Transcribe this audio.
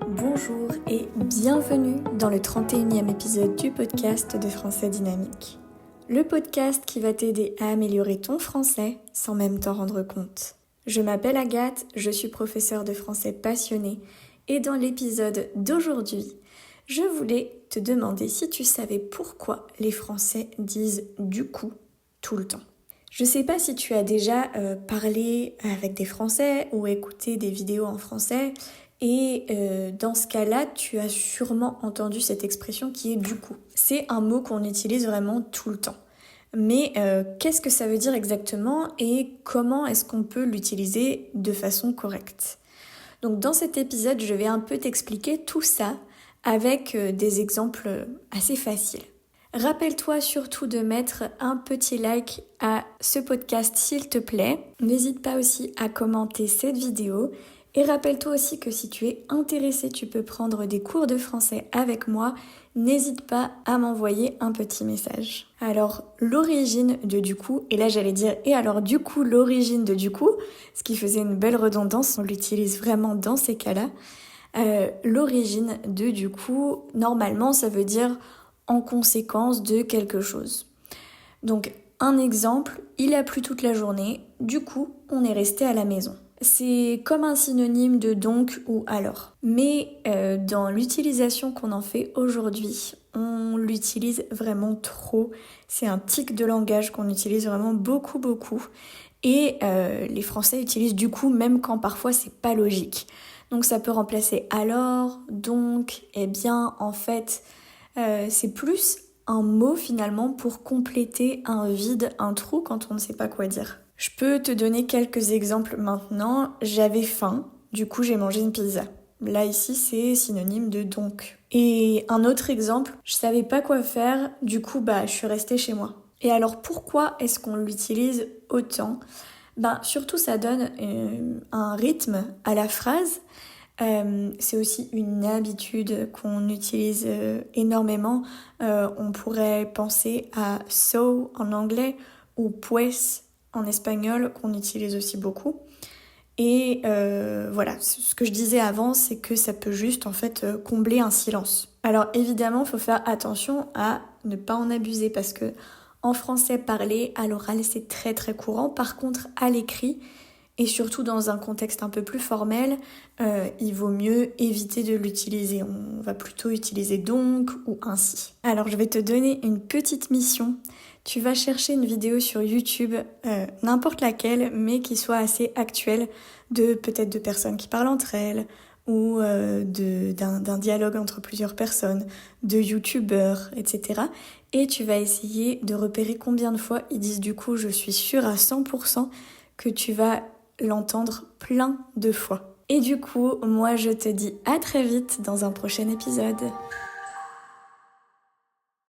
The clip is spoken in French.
Bonjour et bienvenue dans le 31e épisode du podcast de Français Dynamique. Le podcast qui va t'aider à améliorer ton français sans même t'en rendre compte. Je m'appelle Agathe, je suis professeure de français passionnée et dans l'épisode d'aujourd'hui, je voulais te demander si tu savais pourquoi les Français disent « du coup » tout le temps. Je ne sais pas si tu as déjà parlé avec des Français ou écouté des vidéos en français et dans ce cas-là, tu as sûrement entendu cette expression qui est « du coup ». C'est un mot qu'on utilise vraiment tout le temps. Mais qu'est-ce que ça veut dire exactement et comment est-ce qu'on peut l'utiliser de façon correcte ? Donc dans cet épisode, je vais un peu t'expliquer tout ça avec des exemples assez faciles. Rappelle-toi surtout de mettre un petit like à ce podcast s'il te plaît. N'hésite pas aussi à commenter cette vidéo. Et rappelle-toi aussi que si tu es intéressé, tu peux prendre des cours de français avec moi. N'hésite pas à m'envoyer un petit message. Alors, l'origine de du coup, et là j'allais dire, et alors du coup, l'origine de du coup, ce qui faisait une belle redondance, on l'utilise vraiment dans ces cas-là. L'origine de du coup, normalement, ça veut dire en conséquence de quelque chose. Donc, un exemple, il a plu toute la journée, du coup, on est resté à la maison. C'est comme un synonyme de donc ou alors. Mais dans l'utilisation qu'on en fait aujourd'hui, on l'utilise vraiment trop. C'est un tic de langage qu'on utilise vraiment beaucoup. Et les Français utilisent du coup même quand parfois c'est pas logique. Donc ça peut remplacer alors, donc, eh bien, en fait, c'est plus un mot finalement pour compléter un vide, un trou quand on ne sait pas quoi dire. Je peux te donner quelques exemples maintenant. J'avais faim, du coup j'ai mangé une pizza. Là ici c'est synonyme de donc. Et un autre exemple, je savais pas quoi faire, du coup je suis restée chez moi. Et alors pourquoi est-ce qu'on l'utilise autant ? Surtout ça donne un rythme à la phrase. C'est aussi une habitude qu'on utilise énormément. On pourrait penser à so en anglais ou pues en espagnol qu'on utilise aussi beaucoup. Et voilà, ce que je disais avant, c'est que ça peut juste en fait combler un silence. Alors évidemment, il faut faire attention à ne pas en abuser parce que en français parlé, à l'oral, c'est très courant. Par contre, à l'écrit, et surtout dans un contexte un peu plus formel, il vaut mieux éviter de l'utiliser. On va plutôt utiliser donc ou ainsi. Alors je vais te donner une petite mission. Tu vas chercher une vidéo sur YouTube, n'importe laquelle, mais qui soit assez actuelle, peut-être de personnes qui parlent entre elles, ou d'un dialogue entre plusieurs personnes, de youtubeurs, etc. Et tu vas essayer de repérer combien de fois ils disent du coup, je suis sûre à 100% que tu vas l'entendre plein de fois. Et du coup, moi je te dis à très vite dans un prochain épisode.